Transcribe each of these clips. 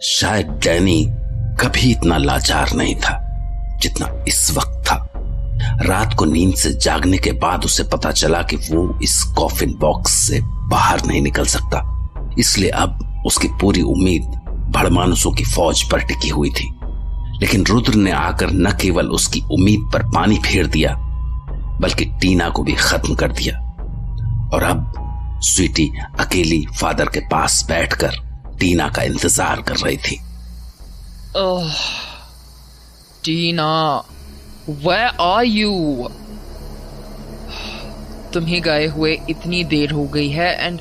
शायद डैनी कभी इतना लाचार नहीं था जितना इस वक्त था। रात को नींद से जागने के बाद उसे पता चला कि वो इस कॉफिन बॉक्स से बाहर नहीं निकल सकता, इसलिए अब उसकी पूरी उम्मीद भड़मानुसों की फौज पर टिकी हुई थी। लेकिन रुद्र ने आकर न केवल उसकी उम्मीद पर पानी फेर दिया बल्कि टीना को भी खत्म कर दिया। और अब स्वीटी अकेली फादर के पास बैठकर टीना का इंतजार कर रही थी। टीना, where are you? तुम्हें गए हुए इतनी देर हो गई है एंड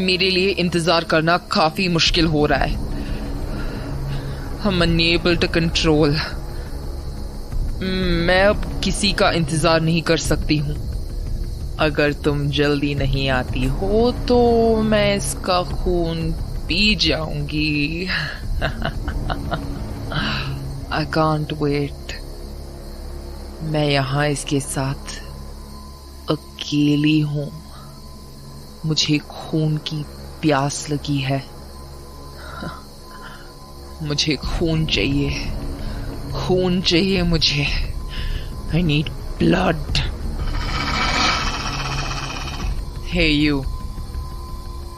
मेरे लिए इंतजार करना काफी मुश्किल हो रहा है। I'm unable to control. मैं अब किसी का इंतजार नहीं कर सकती हूँ। अगर तुम जल्दी नहीं आती हो तो मैं इसका खून पी जाऊंगी। I can't wait. मैं यहाँ इसके साथ अकेली हूँ। मुझे खून की प्यास लगी है। मुझे खून चाहिए मुझे। I need blood. Hey you,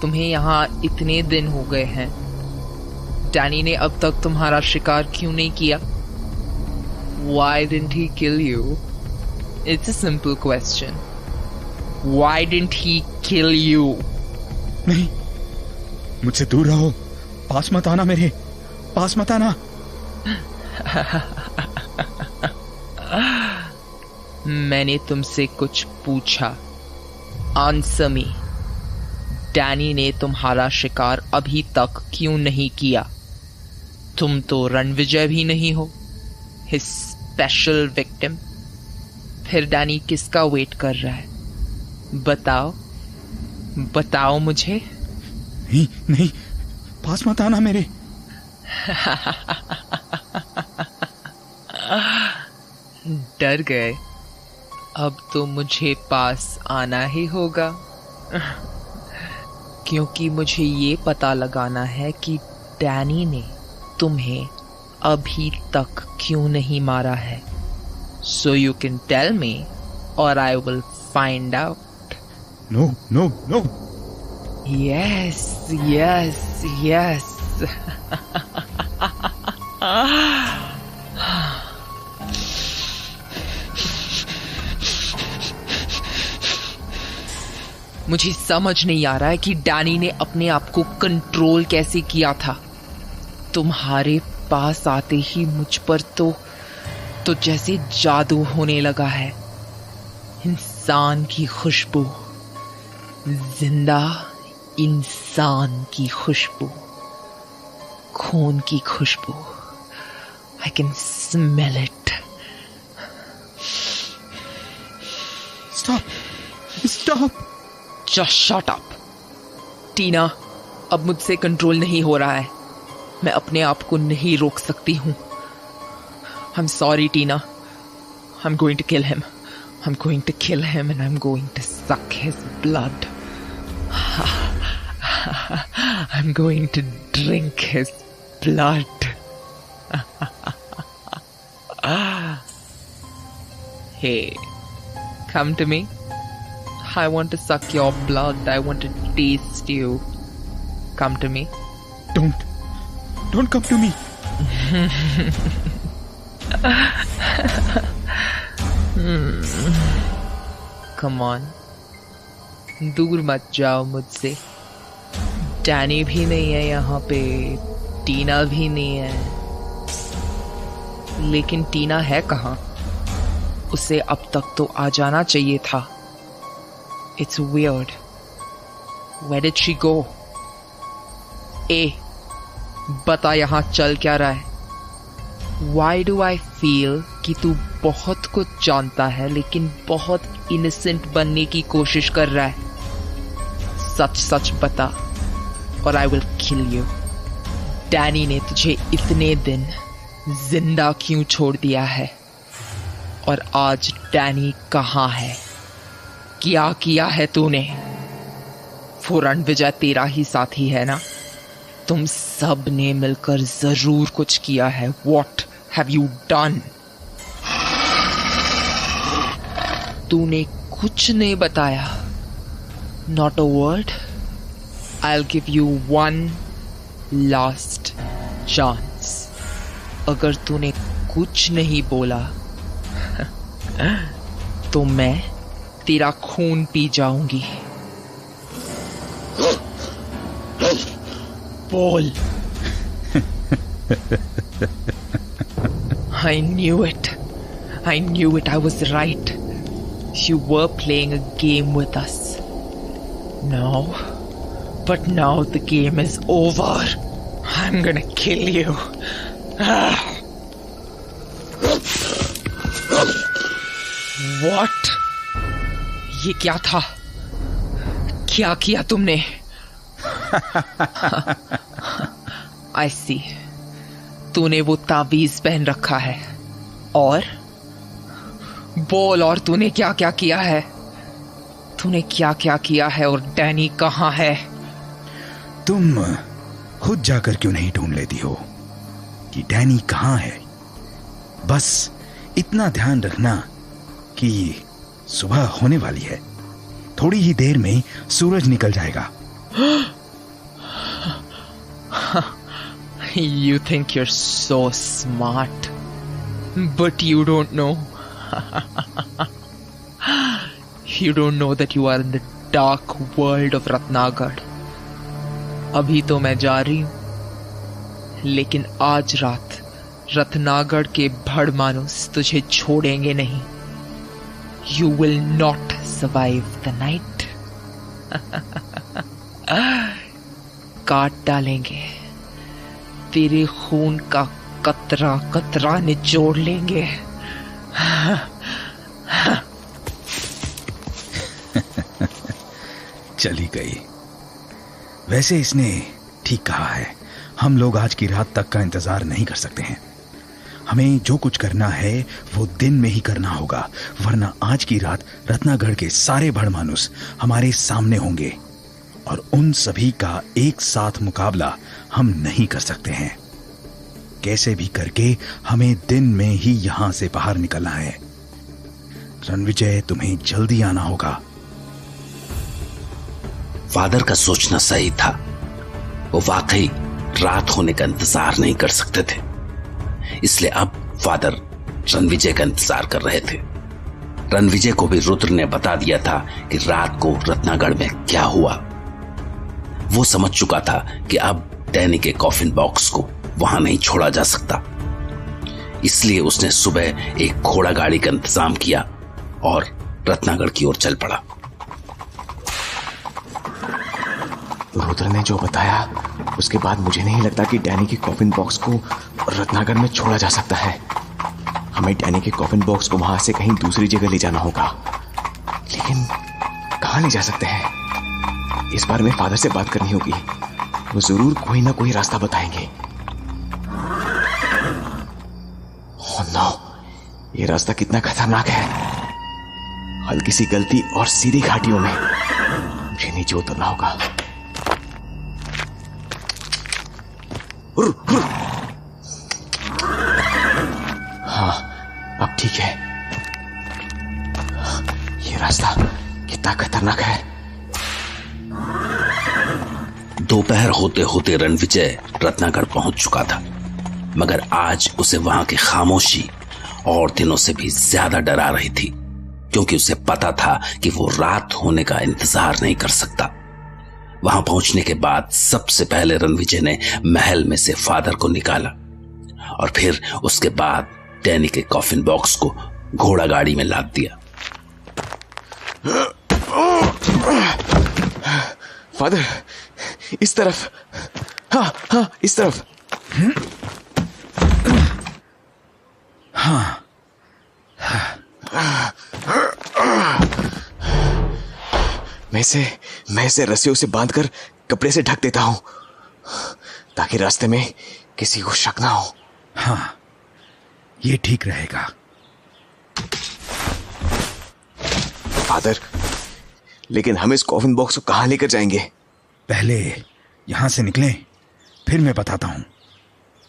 तुम्हें यहाँ इतने दिन हो गए हैं, डैनी ने अब तक तुम्हारा शिकार क्यों नहीं किया? Why didn't he kill you? It's a simple question. Why didn't he kill you? नहीं, मुझसे दूर रहो, पास मत आना, मेरे पास मत आना। मैंने तुमसे कुछ पूछा, आंसर मी। डैनी ने तुम्हारा शिकार अभी तक क्यों नहीं किया? तुम तो रणविजय भी नहीं हो, हिज स्पेशल विक्टिम। फिर डैनी किसका वेट कर रहा है? बताओ मुझे। नहीं नहीं, पास मत आना मेरे। डर गए? अब तो मुझे पास आना ही होगा, क्योंकि मुझे ये पता लगाना है कि डैनी ने तुम्हें अभी तक क्यों नहीं मारा है। So you can tell me or I will find out. No, no, no. Yes. मुझे समझ नहीं आ रहा है कि डैनी ने अपने आप को कंट्रोल कैसे किया था। तुम्हारे पास आते ही मुझ पर तो जैसे जादू होने लगा है। इंसान की खुशबू, जिंदा इंसान की खुशबू, खून की खुशबू। I can smell it. Stop. Just shut up. टीना, अब मुझसे कंट्रोल नहीं हो रहा है। मैं अपने आप को नहीं रोक सकती हूँ। I'm sorry, Tina. I'm going to kill him. I'm going to kill him and I'm going to suck his blood. I'm going to drink his blood. Hey, come to me. I want to suck your blood. I want to taste you. Come to me. Don't come to me. Come on. दूर मत जाओ मुझसे। Danny भी नहीं है यहाँ पे, टीना भी नहीं है। लेकिन टीना है कहाँ? उसे अब तक तो आ जाना चाहिए था। It's weird. Where did she go? बता यहाँ चल क्या रहा है? Why do I feel कि तू बहुत कुछ जानता है लेकिन बहुत इनोसेंट बनने की कोशिश कर रहा है? सच बता और I will kill you. Danny ने तुझे इतने दिन जिंदा क्यों छोड़ दिया है? और आज डैनी कहाँ है? क्या किया है तूने? वो रणविजय तेरा ही साथी है ना? तुम सब ने मिलकर जरूर कुछ किया है। What have you done? तूने कुछ नहीं बताया। Not a word. I'll give you one last chance. अगर तूने कुछ नहीं बोला तो मैं तेरा खून पी जाऊंगी। बोल। I knew it. I knew it. I was right. You were playing a game with us. No. But now the game is over. I'm gonna kill you. What? ये क्या था? क्या किया तुमने? I see. तूने वो तावीज पहन रखा है। और बोल, और तूने क्या क्या किया है? तूने क्या क्या किया है? और डैनी कहाँ है? तुम खुद जाकर क्यों नहीं ढूंढ लेती हो कि डैनी कहाँ है? बस इतना ध्यान रखना कि सुबह होने वाली है। थोड़ी ही देर में सूरज निकल जाएगा। You think you're so smart, but you don't know. You don't know that you are in the dark world of Ratnagarh. अभी तो मैं जा रही हूं, लेकिन आज रात रत्नागढ़ के भड़ मानुस तुझे छोड़ेंगे नहीं। You will not survive the night. काट डालेंगे, तेरे खून का कतरा कतरा निचोड़ लेंगे। चली गई। वैसे इसने ठीक कहा है, हम लोग आज की रात तक का इंतजार नहीं कर सकते हैं। हमें जो कुछ करना है वो दिन में ही करना होगा, वरना आज की रात रत्नागढ़ के सारे भड़मानुस हमारे सामने होंगे और उन सभी का एक साथ मुकाबला हम नहीं कर सकते हैं। कैसे भी करके हमें दिन में ही यहां से बाहर निकलना है। रणविजय, तुम्हें जल्दी आना होगा। फादर का सोचना सही था। वो वाकई रात होने का इंतजार नहीं कर सकते थे, इसलिए अब फादर रणविजय का इंतजार कर रहे थे। रणविजय को भी रुद्र ने बता दिया था कि रात को रत्नागढ़ में क्या हुआ। वो समझ चुका था कि अब डैनी के कॉफिन बॉक्स को वहां नहीं छोड़ा जा सकता, इसलिए उसने सुबह एक घोड़ा गाड़ी का इंतजाम किया और रत्नागढ़ की ओर चल पड़ा। रुद्र ने जो बताया उसके बाद मुझे नहीं लगता कि डैनी के कॉफिन बॉक्स को रत्नागढ़ में छोड़ा जा सकता है। हमें डैनी के कॉफिन बॉक्स को वहां से कहीं दूसरी जगह ले जाना होगा, लेकिन कहां ले जा सकते हैं? इस बार में फादर से बात करनी होगी। वो जरूर कोई ना कोई रास्ता बताएंगे। ओह नो, ये रास्ता कितना खतरनाक है। हल्की सी गलती और सीधी घाटियों में मुझे नीचे उतरना होगा। हाँ, अब ठीक है। ये रास्ता कितना खतरनाक है। दोपहर होते होते रणविजय रत्नागढ़ पहुंच चुका था, मगर आज उसे वहां की खामोशी और दिनों से भी ज्यादा डरा रही थी, क्योंकि उसे पता था कि वो रात होने का इंतजार नहीं कर सकता। वहां पहुंचने के बाद सबसे पहले रणविजय ने महल में से फादर को निकाला और फिर उसके बाद डैनी के कॉफिन बॉक्स को घोड़ा गाड़ी में लाद दिया। फादर, इस तरफ। हाँ हाँ, इस तरफ। हाँ, मैं इसे रस्सियों से बांधकर कपड़े से ढक देता हूं, ताकि रास्ते में किसी को शक ना हो। हाँ, ये ठीक रहेगा। फादर, लेकिन हम इस कॉफिन बॉक्स को कहां लेकर जाएंगे? पहले यहां से निकलें, फिर मैं बताता हूं।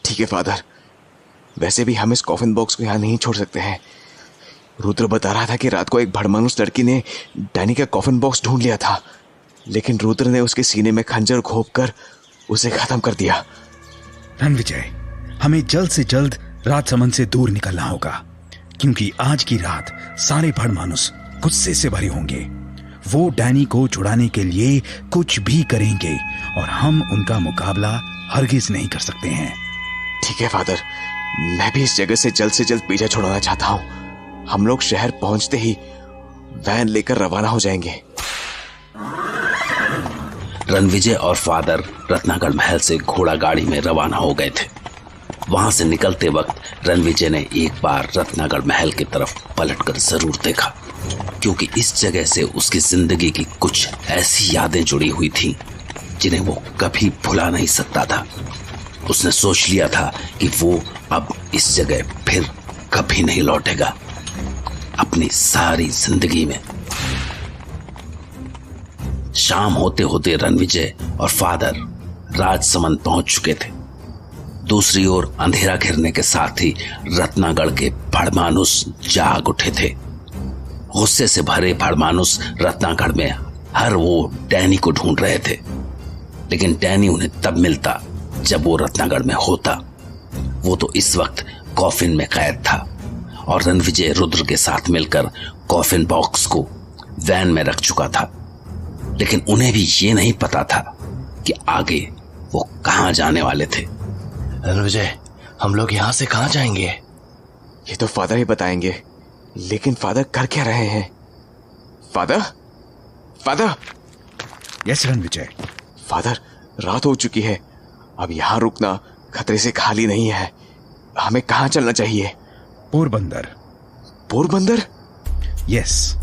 ठीक है फादर, वैसे भी हम इस कॉफिन बॉक्स को यहाँ नहीं छोड़ सकते हैं। रुद्र बता रहा था कि रात को एक भड़मानुस लड़की ने डैनी का कॉफिन बॉक्स ढूंढ लिया था, लेकिन रुद्र ने उसके सीने में खंजर घोंपकर उसे खत्म कर दिया। रणविजय, हमें जल्द से जल्द राजसमंद से दूर निकलना होगा, क्योंकि आज की रात सारे भड़मानुस गुस्से से भरे होंगे। वो डैनी को छुड़ाने के लिए कुछ भी करेंगे और हम उनका मुकाबला हरगिज नहीं कर सकते हैं। ठीक है फादर, मैं भी इस जगह से जल्द पीछा छुड़ाना चाहता हूं। हम लोग शहर पहुंचते ही वैन लेकर रवाना हो जाएंगे। रणविजय और फादर रत्नागढ़ महल से घोड़ा गाड़ी में रवाना हो गए थे। वहां से निकलते वक्त रणविजय ने एक बार रत्नागढ़ महल की तरफ पलटकर जरूर देखा, क्योंकि इस जगह से उसकी जिंदगी की कुछ ऐसी यादें जुड़ी हुई थी जिन्हें वो कभी भुला नहीं सकता था। उसने सोच लिया था कि वो अब इस जगह फिर कभी नहीं लौटेगा अपनी सारी जिंदगी में। शाम होते होते रणविजय और फादर राजसमंद पहुंच चुके थे। दूसरी ओर अंधेरा घिरने के साथ ही रत्नागढ़ के भड़मानुस जाग उठे थे। गुस्से से भरे भड़मानुस रत्नागढ़ में हर वो डैनी को ढूंढ रहे थे, लेकिन डैनी उन्हें तब मिलता जब वो रत्नागढ़ में होता। वो तो इस वक्त कॉफिन में कैद था और रणविजय रुद्र के साथ मिलकर कॉफिन बॉक्स को वैन में रख चुका था, लेकिन उन्हें भी ये नहीं पता था कि आगे वो कहां जाने वाले थे। रणविजय, हम लोग यहां से कहां जाएंगे? ये तो फादर ही बताएंगे, लेकिन फादर कर क्या रहे हैं? फादर। यस रणविजय। फादर, रात हो चुकी है, अब यहां रुकना खतरे से खाली नहीं है। हमें कहां चलना चाहिए? पोरबंदर? यस,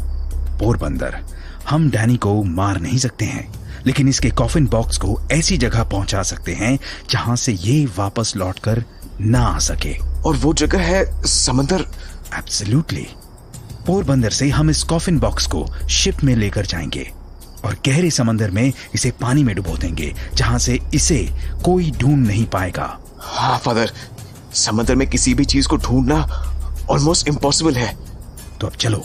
पोरबंदर। हम डैनी को मार नहीं सकते हैं, लेकिन इसके कॉफिन बॉक्स को ऐसी जगह पहुंचा सकते हैं जहां से ये वापस लौटकर ना आ सके। और वो जगह है समंदर? एब्सोल्युटली। पोरबंदर से हम इस कॉफिन बॉक्स को शिप में लेकर जाएंगे और गहरे समंदर में इसे पानी में डुबो देंगे, जहां से इसे कोई ढूंढ नहीं पाएगा। हाँ फादर, समंदर में किसी भी चीज को ढूंढना ऑलमोस्ट इम्पॉसिबल है। तो अब चलो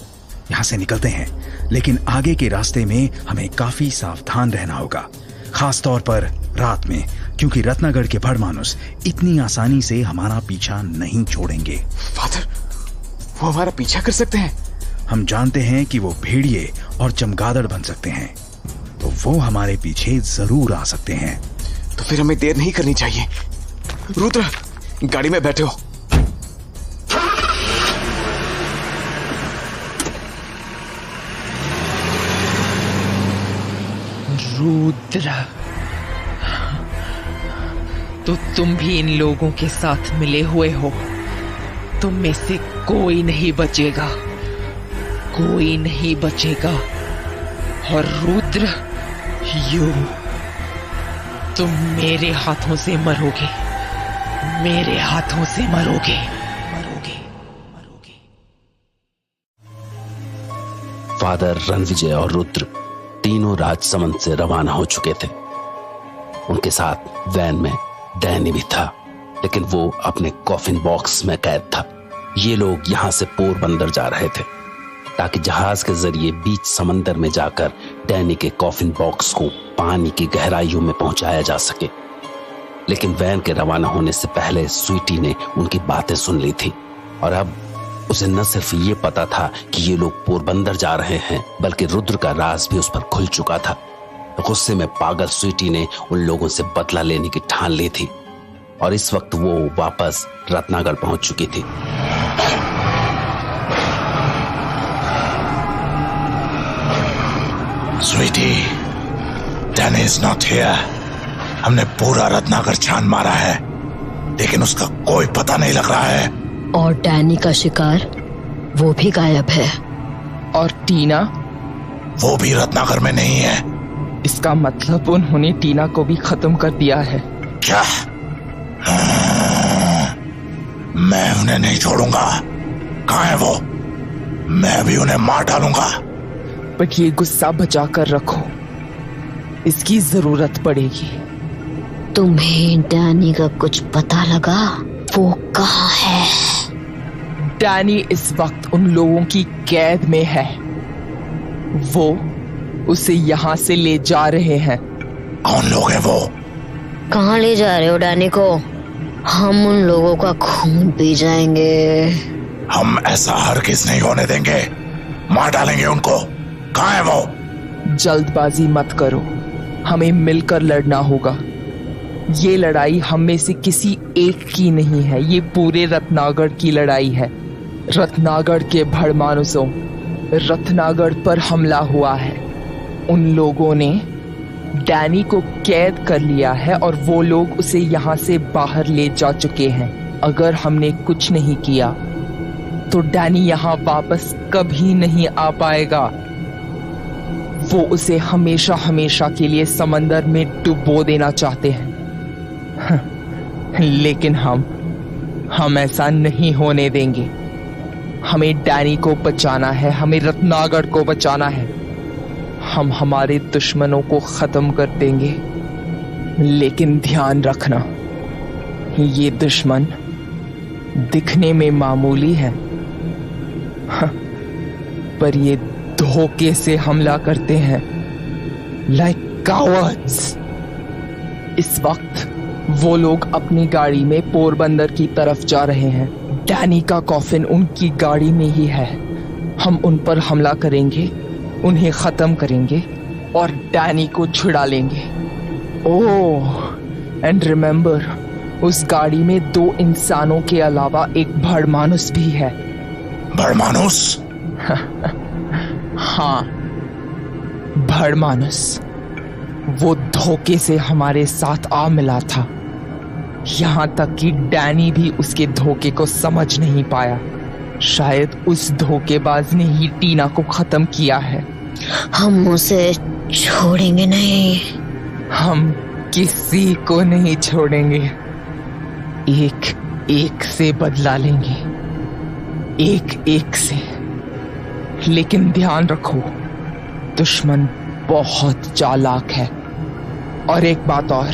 यहां से निकलते हैं, लेकिन आगे के रास्ते में हमें काफी सावधान रहना होगा, खास तौर पर रात में, क्योंकि रत्नागढ़ के भड़मानुस इतनी आसानी से हमारा पीछा नहीं छोड़ेंगे। फादर, वो हमारा पीछा कर सकते हैं? हम जानते हैं कि वो भेड़िए और चमगादड़ बन सकते हैं, तो वो हमारे पीछे जरूर आ सकते हैं। तो फिर हमें देर नहीं करनी चाहिए। रुद्र, गाड़ी में बैठे हो। रुद्र, तो तुम भी इन लोगों के साथ मिले हुए हो। तुम में से कोई नहीं बचेगा, कोई नहीं बचेगा। और रुद्र, तुम मेरे हाथों से मरोगे, मेरे हाथों से मरोगे। फादर, रणविजय और रुद्र तीनों राजसमंद से रवाना हो चुके थे। उनके साथ वैन में डैनी भी था, लेकिन वो अपने कॉफिन बॉक्स में कैद था। ये लोग यहां से पोरबंदर जा रहे थे ताकि जहाज के जरिए बीच समंदर में जाकर डैनी के कॉफिन बॉक्स को पानी की गहराइयों में पहुंचाया जा सके। लेकिन वैन के रवाना होने से पहले स्वीटी ने उनकी बातें सुन ली थी और अब उसे न सिर्फ ये पता था कि ये लोग पोरबंदर जा रहे हैं, बल्कि रुद्र का राज भी उस पर खुल चुका था। गुस्से में पागल स्वीटी ने उन लोगों से बदला लेने की ठान ली थी और इस वक्त वो वापस रत्नागढ़ पहुंच चुकी थी। Sweetie, Danny is not here. हमने पूरा रत्नागढ़ छान मारा है, लेकिन उसका कोई पता नहीं लग रहा है। और डैनी का शिकार, वो भी गायब है। और टीना? वो भी रत्नागढ़ में नहीं है। इसका मतलब उन्होंने टीना को भी खत्म कर दिया है। क्या? मैं उन्हें नहीं छोड़ूंगा। कहाँ है वो? मैं भी उन्हें मार डालूंगा। पर ये गुस्सा बचा कर रखो, इसकी जरूरत पड़ेगी। तुम्हें डैनी का कुछ पता लगा? वो कहाँ है? डैनी इस वक्त उन लोगों की कैद में है। वो उसे यहाँ से ले जा रहे हैं। कौन लोग हैं वो? कहाँ ले जा रहे हो डैनी को? हम उन लोगों का खून पी जाएंगे। हम ऐसा हरगिज नहीं होने देंगे, मार डालेंगे उनको। कहाँ है वो? जल्दबाजी मत करो, हमें मिलकर लड़ना होगा। ये लड़ाई हम में से किसी एक की नहीं है, ये पूरे रत्नागढ़ की लड़ाई है। रत्नागढ़ के भड़मानुसों, रत्नागढ़ पर हमला हुआ है। उन लोगों ने डैनी को कैद कर लिया है और वो लोग उसे यहाँ से बाहर ले जा चुके हैं। अगर हमने कुछ नहीं किया तो डैनी यहाँ वापस कभी नहीं आ पाएगा। वो उसे हमेशा हमेशा के लिए समंदर में डुबो देना चाहते हैं। लेकिन हम ऐसा नहीं होने देंगे। हमें डैनी को बचाना है, हमें रत्नागढ़ को बचाना है। हम हमारे दुश्मनों को खत्म कर देंगे, लेकिन ध्यान रखना, ये दुश्मन दिखने में मामूली है, पर ये धोखे से हमला करते हैं, लाइक कावर्ड्स। इस वक्त वो लोग अपनी गाड़ी में पोरबंदर की तरफ जा रहे हैं। डैनी का कॉफिन उनकी गाड़ी में ही है। हम उन पर हमला करेंगे, उन्हें खत्म करेंगे और डैनी को छुड़ा लेंगे। ओह, एंड रिमेंबर, उस गाड़ी में 2 इंसानों के अलावा एक भड़मानुस भी है। भड़मानुस? हाँ, भड़मानुस। वो धोखे से हमारे साथ आ मिला था, यहाँ तक कि डैनी भी उसके धोखे को समझ नहीं पाया। शायद उस धोखेबाज ने ही टीना को खत्म किया है। हम उसे छोड़ेंगे नहीं। हम किसी को नहीं छोड़ेंगे। एक एक से बदला लेंगे, एक एक से। लेकिन ध्यान रखो, दुश्मन बहुत चालाक है। और एक बात और,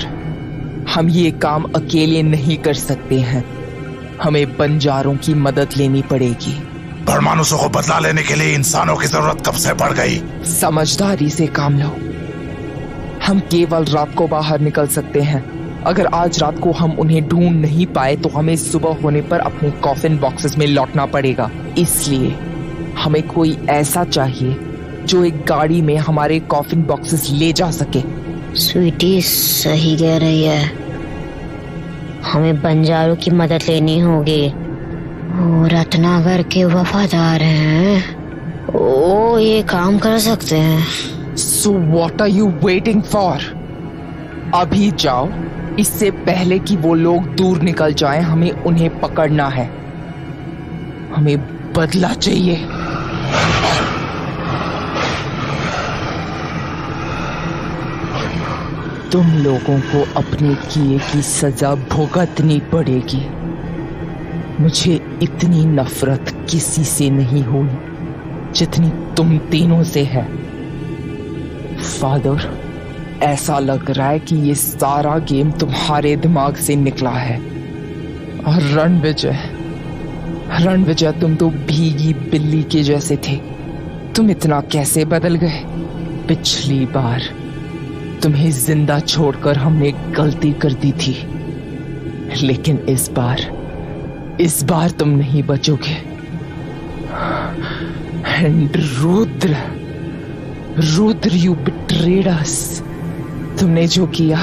हम ये काम अकेले नहीं कर सकते हैं, हमें बंजारों की मदद लेनी पड़ेगी। भड़मानुसों को बदला लेने के लिए इंसानों की जरूरत कब से बढ़ गई? समझदारी से काम लो। हम केवल रात को बाहर निकल सकते हैं। अगर आज रात को हम उन्हें ढूंढ नहीं पाए तो हमें सुबह होने पर अपने कॉफिन बॉक्सेस में लौटना पड़ेगा। इसलिए हमें कोई ऐसा चाहिए जो एक गाड़ी में हमारे कॉफिन बॉक्सेस ले जा सके। स्वीटी सही कह रही है, हमें बंजारों की मदद लेनी होगी। वो रत्नागढ़ के वफादार हैं, वो ये काम कर सकते हैं। So what are you waiting for? अभी जाओ, इससे पहले कि वो लोग दूर निकल जाएं। हमें उन्हें पकड़ना है, हमें बदला चाहिए। तुम लोगों को अपने किए की सजा भुगतनी पड़ेगी। मुझे इतनी नफरत किसी से नहीं हुई जितनी तुम तीनों से है। फादर, ऐसा लग रहा है कि ये सारा गेम तुम्हारे दिमाग से निकला है। और रणविजय, तुम तो भीगी बिल्ली के जैसे थे। तुम इतना कैसे बदल गए? पिछली बार तुम्हें जिंदा छोड़कर हमने गलती कर दी थी, लेकिन इस बार तुम नहीं बचोगे। एंड रुद्र, यू बिट्रेड अस। तुमने जो किया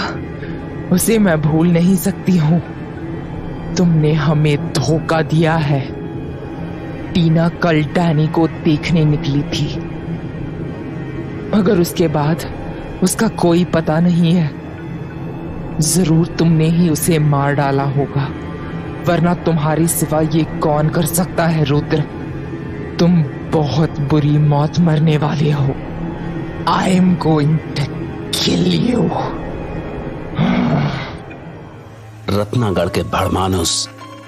उसे मैं भूल नहीं सकती हूँ। तुमने हमें धोखा दिया है। टीना कल डैनी को देखने निकली थी, मगर उसके बाद उसका कोई पता नहीं है। जरूर तुमने ही उसे मार डाला होगा, वरना तुम्हारे सिवा ये कौन कर सकता है? रुद्र, तुम बहुत बुरी मौत मरने वाले हो। I am going to kill you. Ratnagarh के भड़मानुस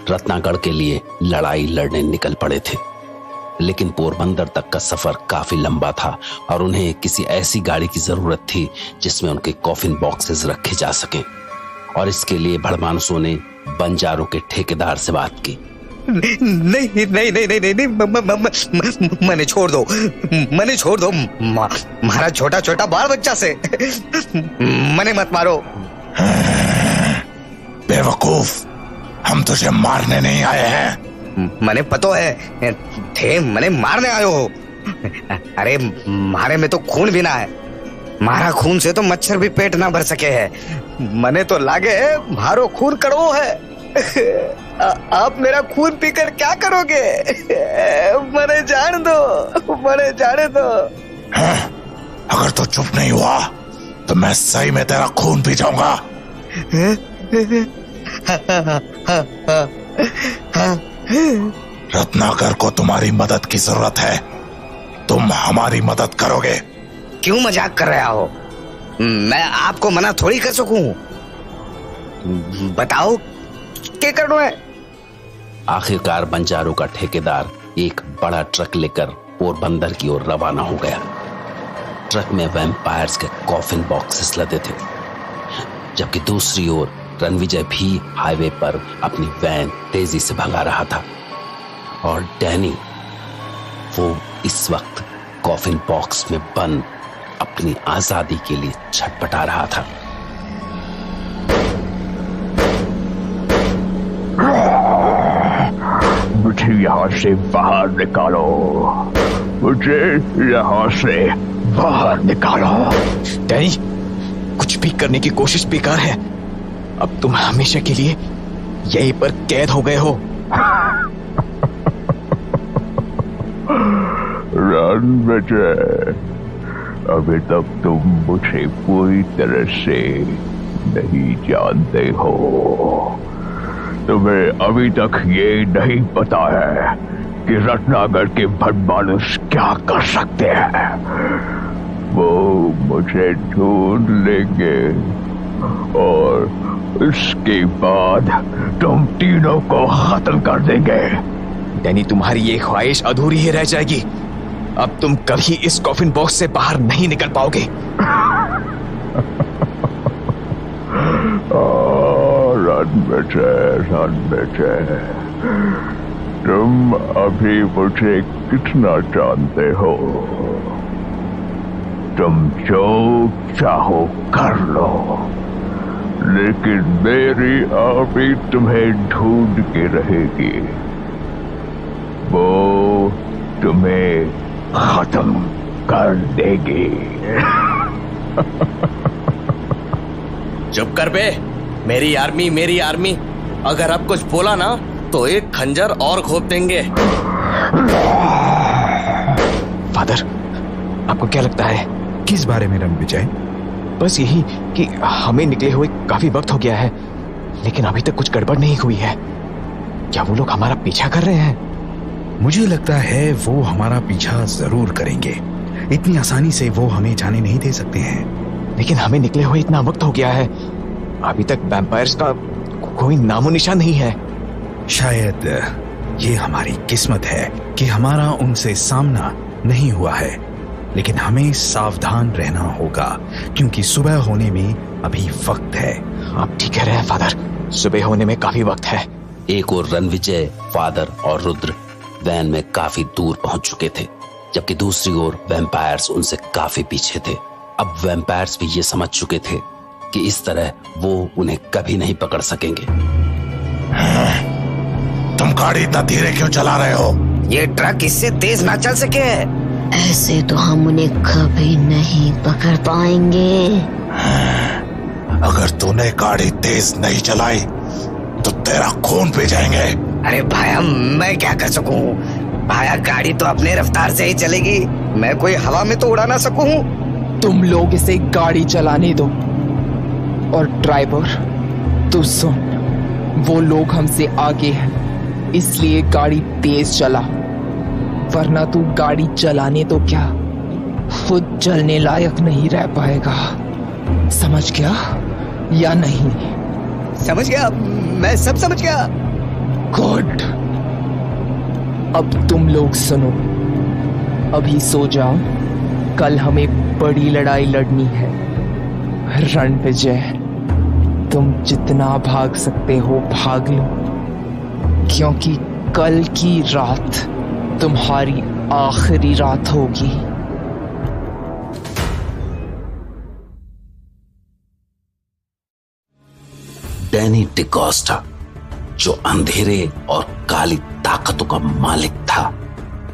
रत्नागढ़ के लिए लड़ाई लड़ने निकल पड़े थे, लेकिन पोरबंदर तक का सफर काफी लंबा था और उन्हें किसी ऐसी गाड़ी की जरूरत थी जिसमें उनके कॉफिन बॉक्सेस रखे जा सकें। और इसके लिए भड़मानुसों ने बंजारों के ठेकेदार से बात की। नहीं नहीं नहीं नहीं नहीं, मैंने छोड़ दो, मैंने छोड़ दो, मारा छोटा छोटा बाल बच्चा से, मैंने मत मारो। बेवकूफ, हम तुझे मारने नहीं आए हैं। मैंने पता है थे, मैंने मारने आयो हो। अरे मारे में तो खून भी ना है, मारा खून से तो मच्छर भी पेट ना भर सके है। मने तो लागे मारो खून कड़वो है। आप मेरा खून पीकर क्या करोगे? मरे जान दो, मरे जाने दो। अगर तू चुप नहीं हुआ तो मैं सही में तेरा खून पी जाऊंगा। रत्नाकर को तुम्हारी मदद की जरूरत है, तुम हमारी मदद करोगे? क्यों मजाक कर रहा हो? मैं आपको मना थोड़ी कर सकूं। बताओ क्या करना है? आखिरकार बंजारों का ठेकेदार एक बड़ा ट्रक लेकर पोरबंदर की ओर रवाना हो गया। ट्रक में वैम्पायर्स के कॉफिन बॉक्सेस लदे थे, जबकि दूसरी ओर रणविजय भी हाईवे पर अपनी वैन तेजी से भगा रहा था। और डैनी, वो इस वक्त कॉफिन बॉक्स में बंद अपनी आजादी के लिए छटपटा रहा था। मुझे यहाँ से बाहर निकालो, मुझे यहाँ से बाहर निकालो। डैनी, कुछ भी करने की कोशिश बेकार है। अब तुम हमेशा के लिए यहीं पर कैद हो गए हो। रणविजय, अभी तक तुम मुझे पूरी तरह से नहीं जानते हो। तुम्हें अभी तक ये नहीं पता है कि रत्नागर के भड़मानुस क्या कर सकते हैं। वो मुझे ढूंढ लेंगे और उसके बाद तुम तीनों को खत्म कर देंगे। डैनी, तुम्हारी ये ख्वाहिश अधूरी ही रह जाएगी। अब तुम कभी इस कॉफिन बॉक्स से बाहर नहीं निकल पाओगे। रणविजय, तुम अभी मुझे कितना जानते हो? तुम जो चाहो कर लो, लेकिन मेरी आर्मी तुम्हें ढूंढ के रहेगी। वो तुम्हें खत्म कर देगी। चुप कर बे, मेरी आर्मी, मेरी आर्मी। अगर आप कुछ बोला ना तो एक खंजर और घोंप देंगे। फादर, आपको क्या लगता है? किस बारे में रणविजय? बस यही कि हमें निकले हुए काफी वक्त हो गया है, लेकिन अभी तक कुछ गड़बड़ नहीं हुई है। क्या वो लोग हमारा पीछा कर रहे हैं? मुझे लगता है वो हमारा पीछा जरूर करेंगे। इतनी आसानी से वो हमें जाने नहीं दे सकते हैं। लेकिन हमें निकले हुए इतना वक्त हो गया है, अभी तक वैम्पायर्स का कोई नामो निशान नहीं है। शायद ये हमारी किस्मत है कि हमारा उनसे सामना नहीं हुआ है, लेकिन हमें सावधान रहना होगा क्योंकि सुबह होने में अभी वक्त है। आप ठीक कह रहे हैं फादर, सुबह होने में काफी वक्त है। एक और रणविजय, फादर और रुद्र वैन में काफी दूर पहुंच चुके थे, जबकि दूसरी ओर वैम्पायर्स उनसे काफी पीछे थे। अब वैम्पायर्स भी ये समझ चुके थे कि इस तरह वो उन्हें कभी नहीं पकड़ सकेंगे। तुम गाड़ी इतना धीरे क्यों चला रहे हो? ये ट्रक इससे तेज ना चल सके। ऐसे तो हम उन्हें कभी नहीं पकड़ पाएंगे। अगर तूने गाड़ी तेज नहीं चलाई तो तेरा खून पी जाएंगे। अरे भाया, मैं क्या कर सकूं? भाया, गाड़ी तो अपने रफ्तार से ही चलेगी, मैं कोई हवा में तो उड़ा ना सकूं। तुम लोग इसे गाड़ी चलाने दो। और ड्राइवर, तू सुन, वो लोग हमसे आगे हैं, इसलिए गाड़ी तेज चला, वरना तू गाड़ी चलाने तो क्या, खुद चलने लायक नहीं रह पाएगा। समझ गया या नहीं? समझ गया, मैं सब समझ गया। गुड। अब तुम लोग सुनो, अभी सो जाओ, कल हमें बड़ी लड़ाई लड़नी है। रणविजय, तुम जितना भाग सकते हो भाग लो, क्योंकि कल की रात तुम्हारी आखिरी रात होगी। डैनी डिकोस्टा, जो अंधेरे और काली ताकतों का मालिक था,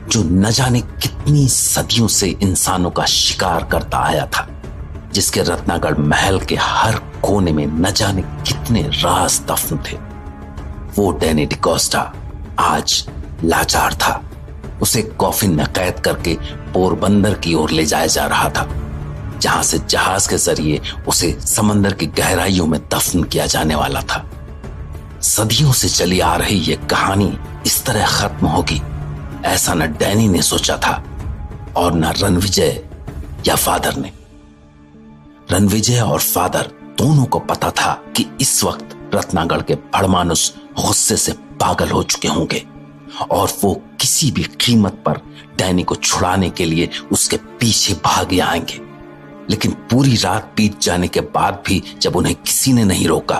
जो न जाने कितनी सदियों से इंसानों का शिकार करता आया था, जिसके रत्नागढ़ महल के हर कोने में न जाने कितने राज दफन थे, वो डैनी डिकोस्टा आज लाचार था। उसे कॉफिन में कैद करके पोरबंदर की ओर ले जाया जा रहा था, जहां से जहाज के जरिए उसे समंदर की गहराइयों में दफन किया जाने वाला था। सदियों से चली आ रही ये कहानी इस तरह खत्म होगी, ऐसा न डैनी ने सोचा था और न रणविजय या फादर ने। रणविजय और फादर दोनों को पता था कि इस वक्त रत्नागढ़ के भड़मानुस गुस्से से पागल हो चुके होंगे और वो किसी भी कीमत पर डैनी को छुड़ाने के लिए उसके पीछे भागे आएंगे। लेकिन पूरी रात बीत जाने के बाद भी जब उन्हें किसी ने नहीं रोका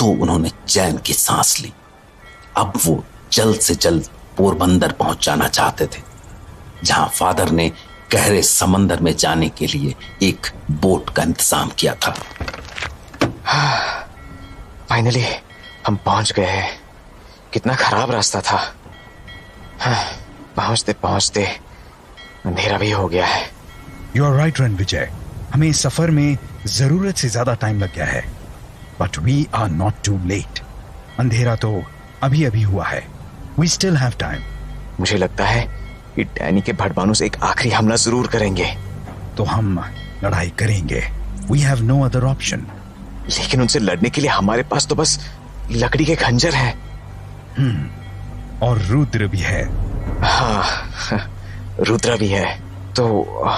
तो उन्होंने चैन की सांस ली। अब वो जल्द से जल्द पोरबंदर पहुंच जाना चाहते थे, जहां फादर ने गहरे समंदर में जाने के लिए एक बोट का इंतजाम किया था। फाइनली हम पहुंच गए हैं। कितना खराब रास्ता था। पहुंचते पहुंचते अंधेरा भी हो गया है। यू आर राइट रणविजय, हमें इस सफर में जरूरत से ज्यादा टाइम लग गया है, but we are not too late. अंधेरा तो अभी अभी हुआ है। We still have time. मुझे लगता है कि डैनी के भड़बानुस एक आखिरी हमला जरूर करेंगे। तो हम लड़ाई करेंगे। We have no other option. लेकिन उनसे लड़ने के लिए हमारे पास तो बस लकड़ी के खंजर है। और रुद्र भी है। हाँ, रुद्र भी है। तो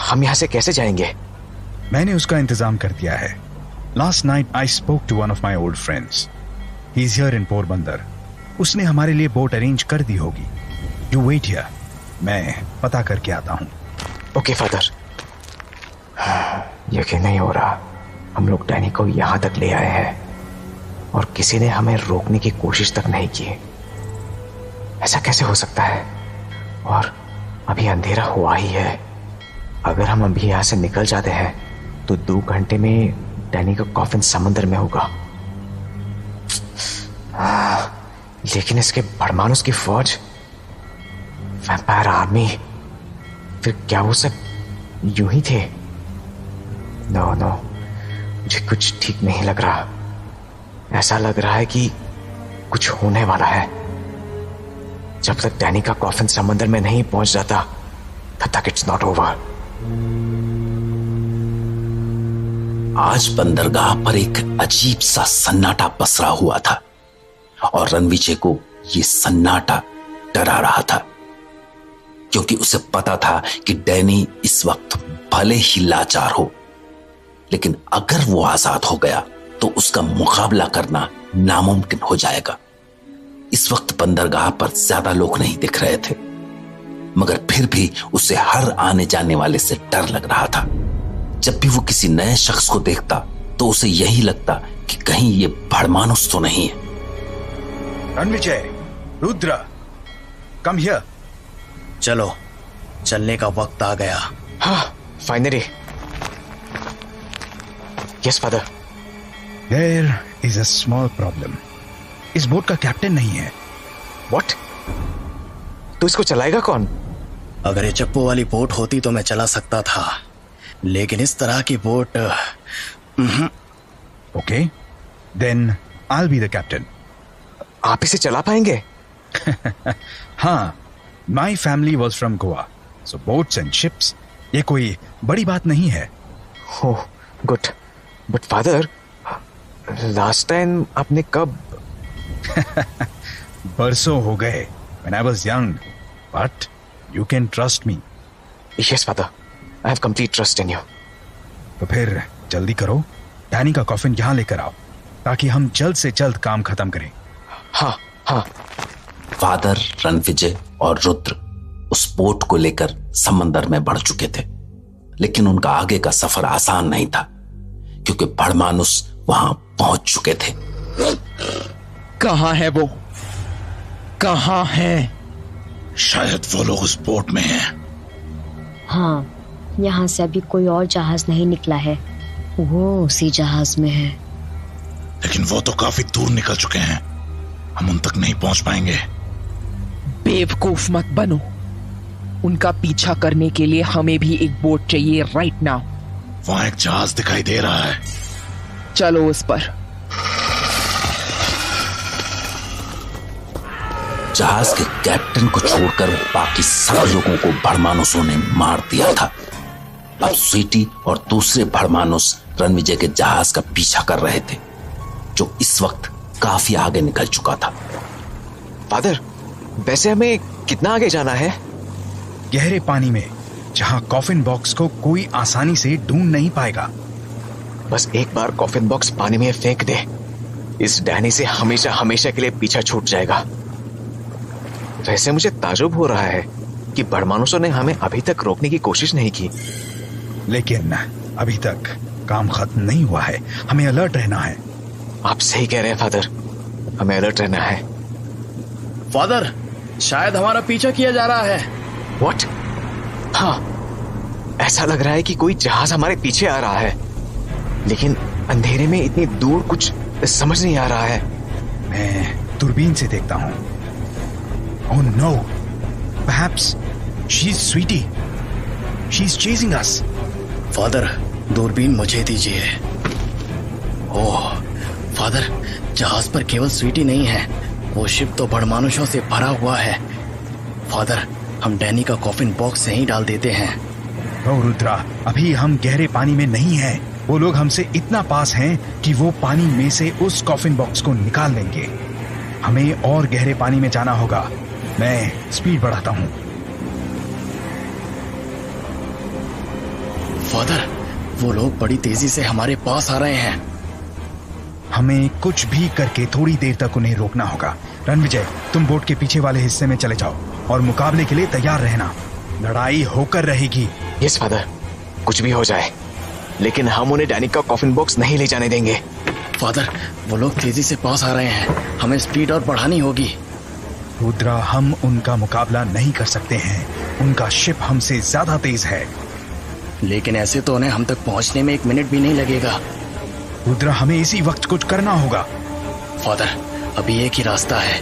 हम यहाँ से कैसे जाएंगे? मैंने उसका इंतजाम कर दिया है। Last night I spoke to one of my old friends. He is here in Porbandar. उसने हमारे लिए बोट अरेंज कर दी होगी। यू वेट हियर, मैं पता करके आता हूँ। Okay father. यकीन नहीं हो रहा, हम लोग डैनी को यहाँ तक ले आए हैं और किसी ने हमें रोकने की कोशिश तक नहीं की। ऐसा कैसे हो सकता है? और अभी अंधेरा हुआ ही है। अगर हम अभी यहाँ से निकल जाते हैं तो 2 घंटे में डैनी का कॉफिन समंदर में होगा। लेकिन इसके भड़मानुस की फौज, वैम्पायर आर्मी, फिर क्या वो सब यूं ही थे? नो, मुझे कुछ ठीक नहीं लग रहा। ऐसा लग रहा है कि कुछ होने वाला है। जब तक डैनी का कॉफिन समंदर में नहीं पहुंच जाता तब तक इट्स नॉट ओवर। आज बंदरगाह पर एक अजीब सा सन्नाटा पसरा हुआ था और रणविजय को यह सन्नाटा डरा रहा था, क्योंकि उसे पता था कि डैनी इस वक्त भले ही लाचार हो, लेकिन अगर वो आजाद हो गया तो उसका मुकाबला करना नामुमकिन हो जाएगा। इस वक्त बंदरगाह पर ज्यादा लोग नहीं दिख रहे थे, मगर फिर भी उसे हर आने जाने वाले से डर लग रहा था। जब भी वो किसी नए शख्स को देखता तो उसे यही लगता कि कहीं ये भड़मानुस तो नहीं है। Ranvijay, Rudra, come here. चलो, चलने का वक्त आ गया। हाँ, finally. Yes father. There is a small problem. इस बोट का कैप्टन नहीं है। व्हाट? तो इसको चलाएगा कौन? अगर ये चप्पू वाली बोट होती तो मैं चला सकता था, लेकिन इस तरह की boat. Okay, then I will be the captain. आप इसे चला पाएंगे? हाँ, my family was from Goa, so boats and ships ये कोई बड़ी बात नहीं है। Oh good. But father, last time आपने कब? बरसों हो गए। When I was young, but you can trust me. Yes, father. I have complete trust in you. तो फिर जल्दी करो, डैनी का कॉफिन यहाँ लेकर आओ ताकि हम जल्द से जल्द काम खत्म करें। हाँ। फादर, रणविजय और रुद्र उस बोट को लेकर समंदर में बढ़ चुके थे, लेकिन उनका आगे का सफर आसान नहीं था, क्योंकि भड़मानुस वहां पहुंच चुके थे। कहां है वो? कहां है? शायद वो लोग उस बोट में हैं। हाँ, यहाँ से अभी कोई और जहाज नहीं निकला है, वो उसी जहाज में है। लेकिन वो तो काफी दूर निकल चुके हैं, हम उन तक नहीं पहुंच पाएंगे। बेवकूफ मत बनो। उनका पीछा करने के लिए हमें भी एक बोट चाहिए राइट नाउ। वहां एक जहाज दिखाई दे रहा है। चलो उस पर। जहाज के कैप्टन को छोड़कर बाकी सब लोगों को भड़मानुसों ने मार दिया था। अब स्वीटी और दूसरे भड़मानुस रणविजय के जहाज का पीछा कर रहे थे, जो इस वक्त काफी आगे निकल चुका था। फादर, वैसे हमें कितना आगे जाना है? गहरे पानी में, जहां कॉफिन बॉक्स को कोई आसानी से ढूंढ नहीं पाएगा। बस एक बार कॉफिन बॉक्स पानी में फेंक दे, इस डैनी से हमेशा हमेशा के लिए पीछा छूट जाएगा। वैसे मुझे ताजुब हो रहा है कि भड़मानुसों ने हमें अभी तक रोकने की कोशिश नहीं की। लेकिन अभी तक काम खत्म नहीं हुआ है, हमें अलर्ट रहना है। आप सही कह रहे हैं फादर, हमें अलर्ट रहना है। फादर, शायद हमारा पीछा किया जा रहा है। व्हाट? हाँ, ऐसा लग रहा है कि कोई जहाज हमारे पीछे आ रहा है, लेकिन अंधेरे में इतनी दूर कुछ समझ नहीं आ रहा है। मैं दूरबीन से देखता हूं। Oh no, perhaps she's Sweetie. She's chasing us. Father, दूरबीन मुझे दीजिए। ओह फादर, जहाज पर केवल स्वीटी नहीं है, वो शिप तो भड़मानुषों से भरा हुआ है। फादर, हम डैनी का कॉफिन बॉक्स यहीं डाल देते हैं। ओ रुद्रा, अभी हम गहरे पानी में नहीं हैं। वो लोग हमसे इतना पास हैं कि वो पानी में से उस कॉफिन बॉक्स को निकाल लेंगे। हमें और गहरे पानी में जाना होगा। मैं स्पीड बढ़ाता हूं। फादर, वो लोग बड़ी तेजी से हमारे पास आ रहे हैं। हमें कुछ भी करके थोड़ी देर तक उन्हें रोकना होगा। रणविजय, तुम बोट के पीछे वाले हिस्से में चले जाओ और मुकाबले के लिए तैयार रहना। लड़ाई होकर रहेगी। यस फादर, कुछ भी हो जाए, लेकिन हम उन्हें डैनी का कॉफिन बॉक्स नहीं ले जाने देंगे। फादर, वो लोग तेजी से पास आ रहे हैं, हमें स्पीड और बढ़ानी होगी। रुद्रा, हम उनका मुकाबला नहीं कर सकते हैं। उनका शिप हमसे ज्यादा तेज है। लेकिन ऐसे तो उन्हें हम तक पहुंचने में 1 मिनट भी नहीं लगेगा। रुद्रा, हमें इसी वक्त कुछ करना होगा। फादर, अभी एक ही रास्ता है।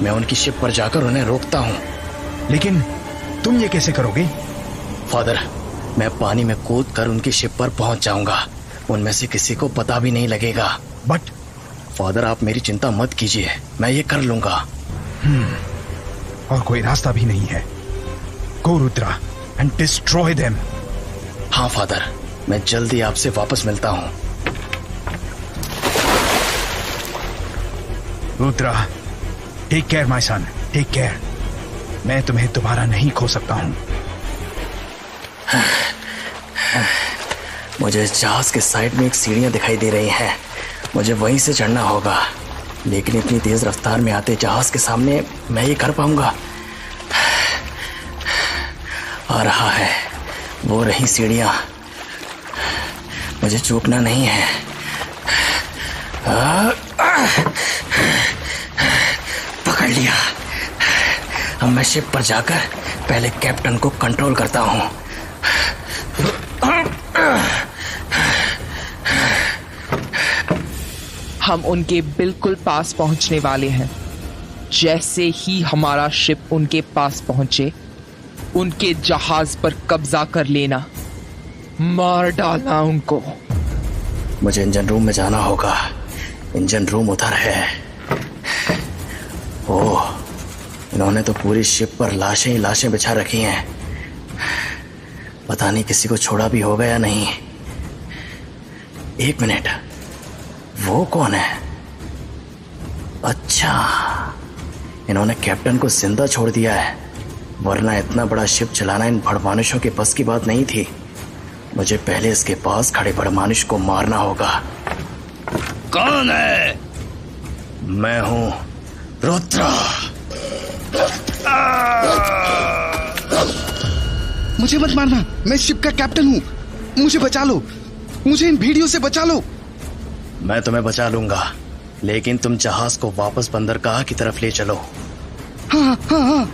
मैं उनकी शिप पर जाकर उन्हें रोकता हूँ। लेकिन तुम ये कैसे करोगे? फादर, मैं पानी में कूद कर उनकी शिप पर पहुंच जाऊंगा। उनमें से किसी को पता भी नहीं लगेगा। बट फादर, आप मेरी चिंता मत कीजिए, मैं ये कर लूंगा। और कोई रास्ता भी नहीं है। Go Rudra and destroy them. हाँ फादर, मैं जल्दी आपसे वापस मिलता हूँ। Rudra, take care my son, take care. मैं तुम्हें दोबारा नहीं खो सकता हूं। मुझे जहाज के साइड में एक सीढ़ियां दिखाई दे रही हैं, मुझे वहीं से चढ़ना होगा। लेकिन इतनी तेज रफ्तार में आते जहाज के सामने मैं ये कर पाऊंगा? आ रहा है, वो रही सीढ़ियां, मुझे चूकना नहीं है। पकड़ लिया। अब मैं शिप पर जाकर पहले कैप्टन को कंट्रोल करता हूं। हम उनके बिल्कुल पास पहुंचने वाले हैं। जैसे ही हमारा शिप उनके पास पहुंचे, उनके जहाज पर कब्जा कर लेना, मार डालना उनको। मुझे इंजन रूम में जाना होगा। इंजन रूम उधर है। ओह, इन्होंने तो पूरी शिप पर लाशें ही लाशें बिछा रखी हैं। पता नहीं किसी को छोड़ा भी होगा या नहीं। 1 मिनट, वो कौन है? अच्छा, इन्होंने कैप्टन को जिंदा छोड़ दिया है, वरना इतना बड़ा शिप चलाना इन भड़मानुषों के बस की बात नहीं थी। मुझे पहले इसके पास खड़े भड़मानुष को मारना होगा। कौन है? मैं हूं रुद्रा। मुझे मत मारना, मैं शिप का कैप्टन हूं, मुझे बचा लो। मुझे इन भेड़ियों से बचा लो। मैं तुम्हें बचा लूंगा, लेकिन तुम जहाज को वापस बंदरगाह की तरफ ले चलो। हाँ हाँ हाँ।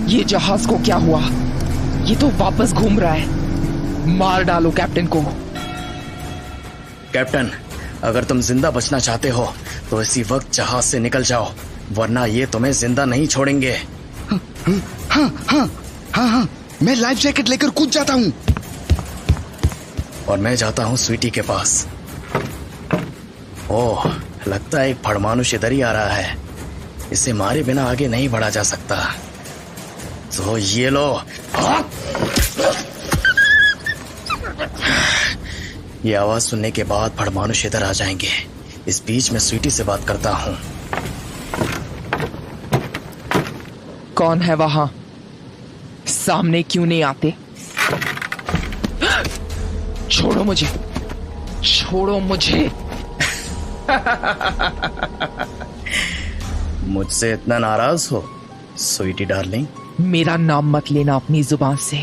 ये जहाज को क्या हुआ? ये तो वापस घूम रहा है। मार डालो कैप्टन को। कैप्टन, अगर तुम जिंदा बचना चाहते हो तो इसी वक्त जहाज से निकल जाओ, वरना ये तुम्हें जिंदा नहीं छोड़ेंगे। हाँ हाँ हाँ हाँ, मैं लाइफ जैकेट लेकर कूद जाता हूँ। और मैं जाता हूँ स्वीटी के पास। ओह, लगता है एक फड़मानुष इधर ही आ रहा है। इसे मारे बिना आगे नहीं बढ़ा जा सकता। तो ये लो। ये आवाज सुनने के बाद फड़मानुष इधर आ जाएंगे। इस बीच में स्वीटी से बात करता हूँ। कौन है वहां? सामने क्यों नहीं आते? छोड़ो मुझे, छोड़ो मुझे। मुझसे इतना नाराज हो स्वीटी डार्लिंग? मेरा नाम मत लेना अपनी जुबान से।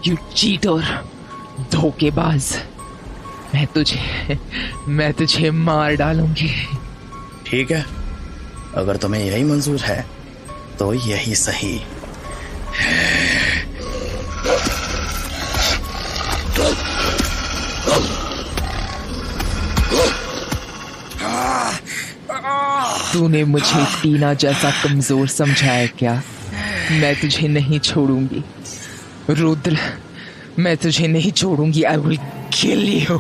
यू चीटर, धोखेबाज। मैं तुझे मार डालूंगी। ठीक है, अगर तुम्हें यही मंजूर है तो यही सही। तूने मुझे टीना जैसा कमजोर समझा है क्या? मैं तुझे नहीं छोड़ूंगी रुद्र, मैं तुझे नहीं छोड़ूंगी। I will kill you.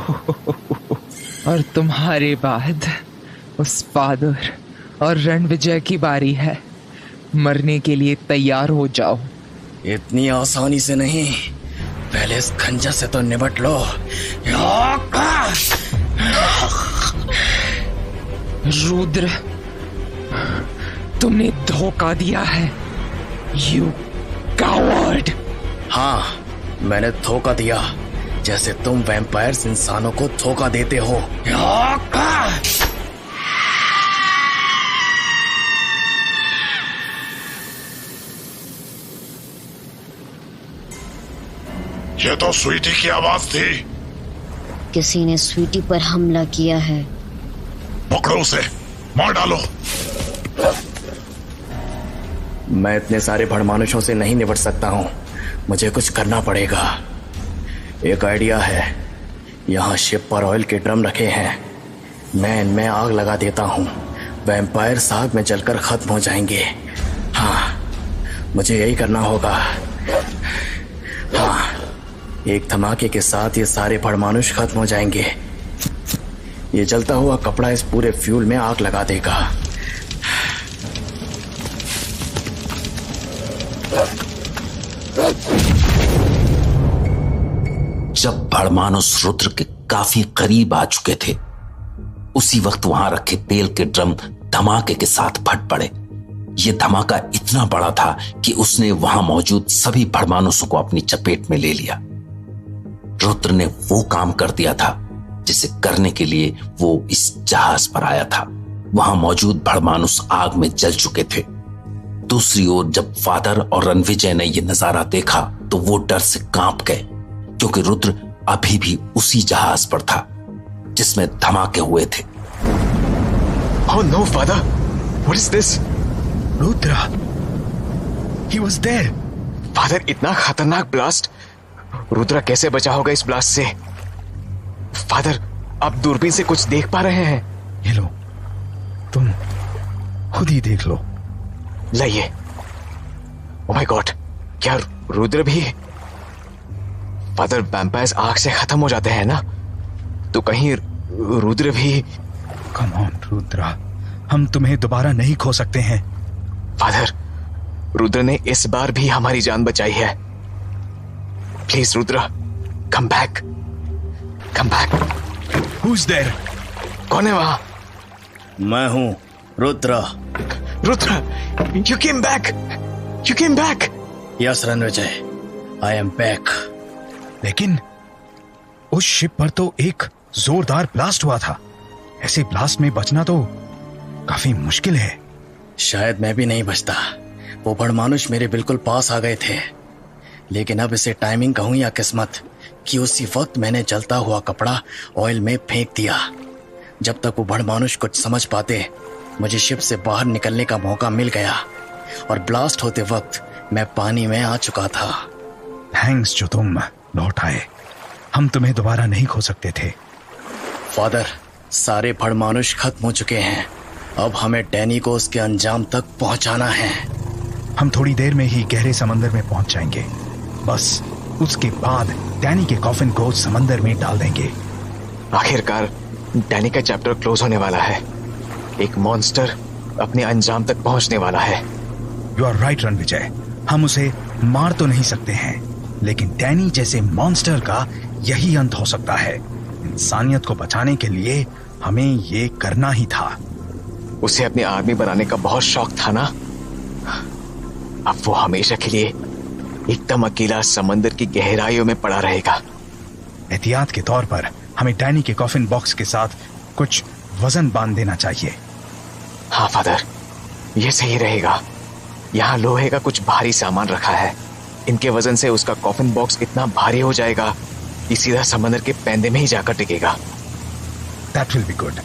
और तुम्हारे बाद उस फादर और रणविजय की बारी है। मरने के लिए तैयार हो जाओ। इतनी आसानी से नहीं, पहले इस खंजर से तो निपट लो। रुद्र, तुमने धोखा दिया है। You coward. हाँ, मैंने धोखा दिया, जैसे तुम वैम्पायर्स इंसानों को धोखा देते हो। ये तो स्वीटी की आवाज थी। किसी ने स्वीटी पर हमला किया है। पकड़ो उसे, मार डालो। मैं इतने सारे भड़मानुषों से नहीं निपट सकता हूँ, मुझे कुछ करना पड़ेगा। एक आइडिया है, यहाँ शिप पर ऑयल के ड्रम रखे हैं, मैं इनमें आग लगा देता हूँ। वैम्पायर आग में जलकर खत्म हो जाएंगे। हाँ, मुझे यही करना होगा। हाँ, एक धमाके के साथ ये सारे भड़मानुष खत्म हो जाएंगे। ये जलता हुआ कपड़ा इस पूरे फ्यूल में आग लगा देगा। जब भड़मानुष रुद्र के काफी करीब आ चुके थे, उसी वक्त वहां रखे तेल के ड्रम धमाके के साथ फट पड़े। यह धमाका इतना बड़ा था कि उसने वहां मौजूद सभी भड़मानुषों को अपनी चपेट में ले लिया। रुद्र ने वो काम कर दिया था जिसे करने के लिए वो इस जहाज पर आया था। वहां मौजूद भड़मानुष आग में जल चुके थे। दूसरी ओर जब फादर और रणविजय ने यह नजारा देखा तो वो डर से कांप गए, क्योंकि रुद्र अभी भी उसी जहाज पर था जिसमें धमाके हुए थे। Oh no, father! What is this? Rudra, he was there. Father, इतना खतरनाक ब्लास्ट! रुद्रा कैसे बचा होगा इस ब्लास्ट से? फादर, आप दूरबीन से कुछ देख पा रहे हैं? ये लो, तुम खुद ही देख लो। लाइए। ओह माय गॉड, क्या रुद्र भी? फादर, वैम्पायर्स आग से खत्म हो जाते हैं ना, तो कहीं रुद्र भी? कम ऑन रुद्रा, हम तुम्हें दोबारा नहीं खो सकते हैं। फादर, रुद्र ने इस बार भी हमारी जान बचाई है। Please Rudra, come back, come back. Who's there? कौन है वहां? मैं हूं Rudra. Rudra, you came back, you came back. Yes Ranvijay, I am back. लेकिन उस शिप पर तो एक जोरदार ब्लास्ट हुआ था। ऐसे ब्लास्ट में बचना तो काफी मुश्किल है। शायद मैं भी नहीं बचता। वो भड़मानुष मेरे बिल्कुल पास आ गए थे, लेकिन अब इसे टाइमिंग कहूं या किस्मत, कि उसी वक्त मैंने जलता हुआ कपड़ा ऑयल में फेंक दिया। जब तक वो बड़मानुष कुछ समझ पाते, मुझे शिप से बाहर निकलने का मौका मिल गया और ब्लास्ट होते वक्त मैं पानी में आ चुका था। थैंक्स जो तुम लौट आए। हम तुम्हें दोबारा नहीं खो सकते थे। फादर, सारे बड़मानुष खत्म हो चुके हैं। अब हमें डैनी को उसके अंजाम तक पहुंचाना है। हम थोड़ी देर में ही गहरे समंदर में पहुंच जाएंगे। बस उसके बाद डैनी के कॉफिन को समंदर में डाल देंगे। आखिरकार डैनी का चैप्टर क्लोज होने वाला है। एक मॉन्स्टर अपने अंजाम तक पहुंचने वाला है। You are right Ranvijay. हम उसे मार तो नहीं सकते हैं, लेकिन डैनी जैसे मॉन्स्टर का यही अंत हो सकता है। इंसानियत को बचाने के लिए हमें ये करना ही था। उसे अपनी आर्मी बनाने का बहुत शौक था ना। अब वो हमेशा के लिए एकदम अकेला समंदर की गहराइयों में पड़ा रहेगा। एहतियात के तौर पर हमें डैनी के कॉफिन बॉक्स के साथ कुछ वजन बांध देना चाहिए। हाँ फादर, ये सही रहेगा। यहाँ लोहे का कुछ भारी सामान रखा है। इनके वजन से उसका कॉफिन बॉक्स इतना भारी हो जाएगा कि सीधा समंदर के पैंदे में ही जाकर टिकेगा। That will be good.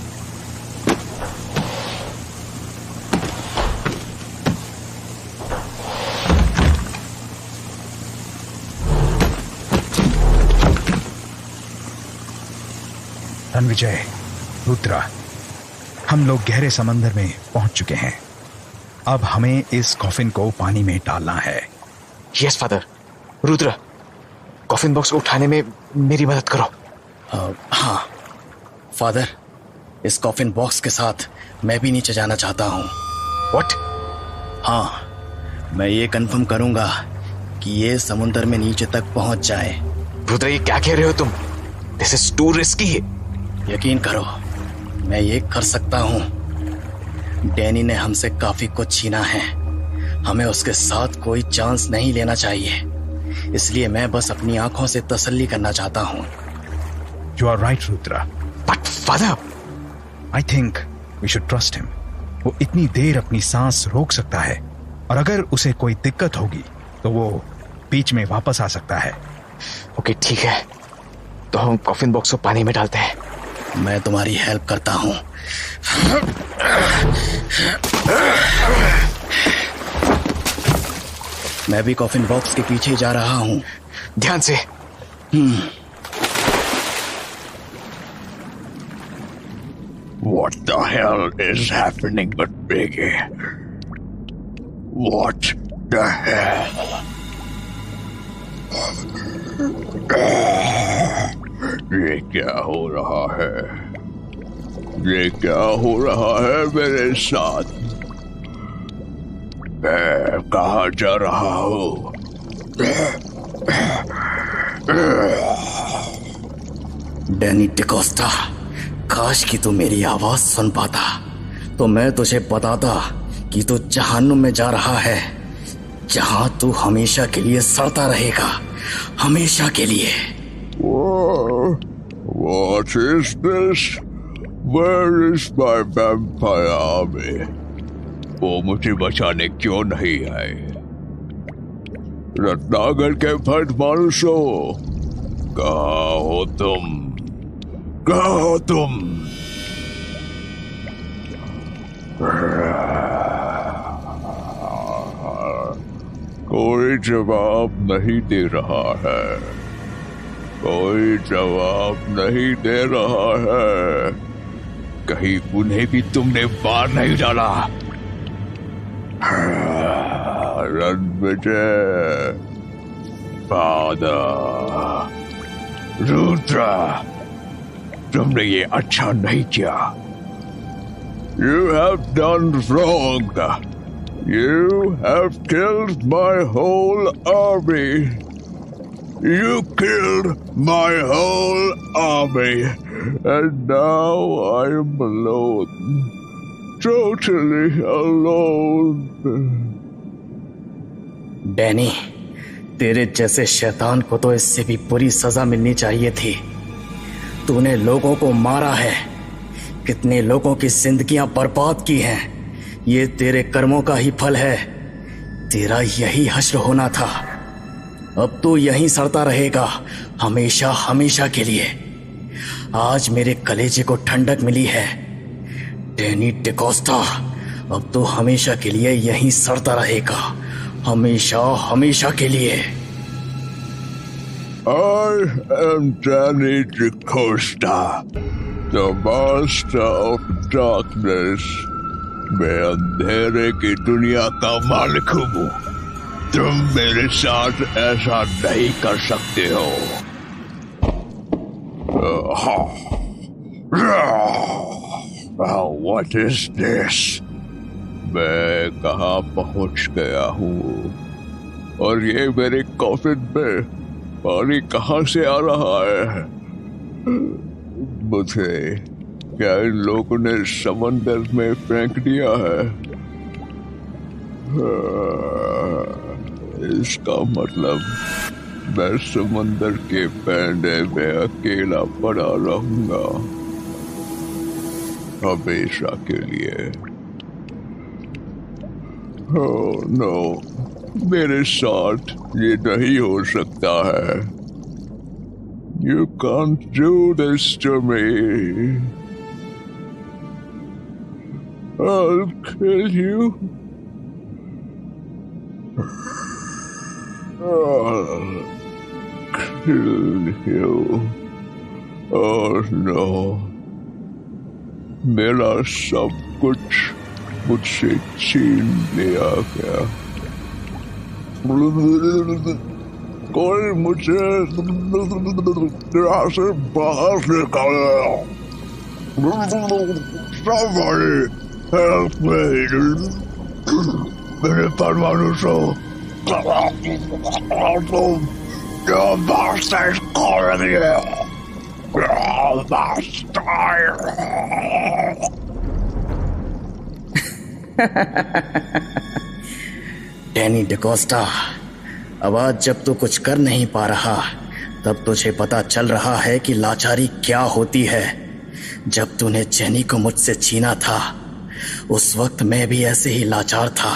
Ranvijay, Rudra, हम लोग गहरे समंदर में पहुंच चुके हैं। अब हमें इस कॉफिन को पानी में डालना है। Yes father. Rudra, coffin box को उठाने में मेरी मदद करो। हाँ फादर, इस कॉफिन बॉक्स के साथ मैं भी नीचे जाना चाहता हूँ। व्हाट? हाँ, मैं ये कंफर्म करूंगा कि ये समुद्र में नीचे तक पहुंच जाए। रुद्रा, ये क्या कह रहे हो तुम? This is to risky. यकीन करो, मैं ये कर सकता हूँ। डैनी ने हमसे काफी कुछ छीना है। हमें उसके साथ कोई चांस नहीं लेना चाहिए। इसलिए मैं बस अपनी आंखों से तसल्ली करना चाहता हूँ। You are right, Rudra. But father, I think we should trust him. वो इतनी देर अपनी सांस रोक सकता है, और अगर उसे कोई दिक्कत होगी तो वो बीच में वापस आ सकता है। ओके, ठीक है, तो हम कॉफिन बॉक्स को पानी में डालते हैं। मैं तुम्हारी हेल्प करता हूँ। मैं भी कॉफिन बॉक्स के पीछे जा रहा हूँ। ध्यान से। What the hell is happening with Biggie? What the hell? ये क्या हो रहा है? ये क्या हो रहा है मेरे साथ? मैं कहाँ जा रहा हूँ? डैनी डिकोस्टा, काश कि तू मेरी आवाज सुन पाता तो मैं तुझे बताता कि तू जहन्नुम में जा रहा है, जहां तू हमेशा के लिए सड़ता रहेगा, हमेशा के लिए। What is this? Where is my vampire army? वो मुझे बचाने क्यों नहीं आए? रत्नागर के फट मानुषों, कहाँ हो तुम? कहाँ हो तुम? कोई जवाब नहीं दे रहा है। कोई जवाब नहीं दे रहा है। कहीं उन्हें भी तुमने मार नहीं डाला? रणविजय, फादर, रुद्रा, तुमने ये अच्छा नहीं किया। You have done wrong. You have killed my whole army. You killed my whole army. And now I am alone. Totally alone. Danny, तेरे जैसे शैतान को तो इससे भी बुरी सजा मिलनी चाहिए थी। तूने लोगों को मारा है, कितने लोगों की जिंदगियां बर्बाद की हैं। ये तेरे कर्मों का ही फल है। तेरा यही हश्र होना था। अब तो यहीं सड़ता रहेगा, हमेशा हमेशा के लिए। आज मेरे कलेजे को ठंडक मिली है। डैनी डिकोस्टा अब तो हमेशा के लिए यहीं सड़ता रहेगा, हमेशा हमेशा के लिए। I am Danny DaCosta, the master of darkness. मैं अंधेरे की दुनिया का मालिक हूँ। तुम मेरे साथ ऐसा नहीं कर सकते हो। What is this? मैं कहाँ पहुँच गया हूँ और ये मेरे कॉफिन में पानी कहाँ से आ रहा है? मुझे क्या इन लोगों ने समंदर में फेंक दिया है? इसका मतलब मैं समंदर के पैंडे में अकेला पड़ा रहूंगा हमेशा के लिए। ओह नो, मेरे साथ ये नहीं हो सकता है। You can't do this to me. I'll kill you. I'll kill you. Oh no. मेरा सब कुछ मुझसे छीन लिया गया। कोई मुझे यहाँ से बाहर निकाले। Somebody help me. मेरे परमाणु से जो bastard कर दिए। डैनी डिकोस्टा, अब आज जब तू कुछ कर नहीं पा रहा, तब तुझे पता चल रहा है कि लाचारी क्या होती है। जब तूने जेनी को मुझसे छीना था, उस वक्त मैं भी ऐसे ही लाचार था।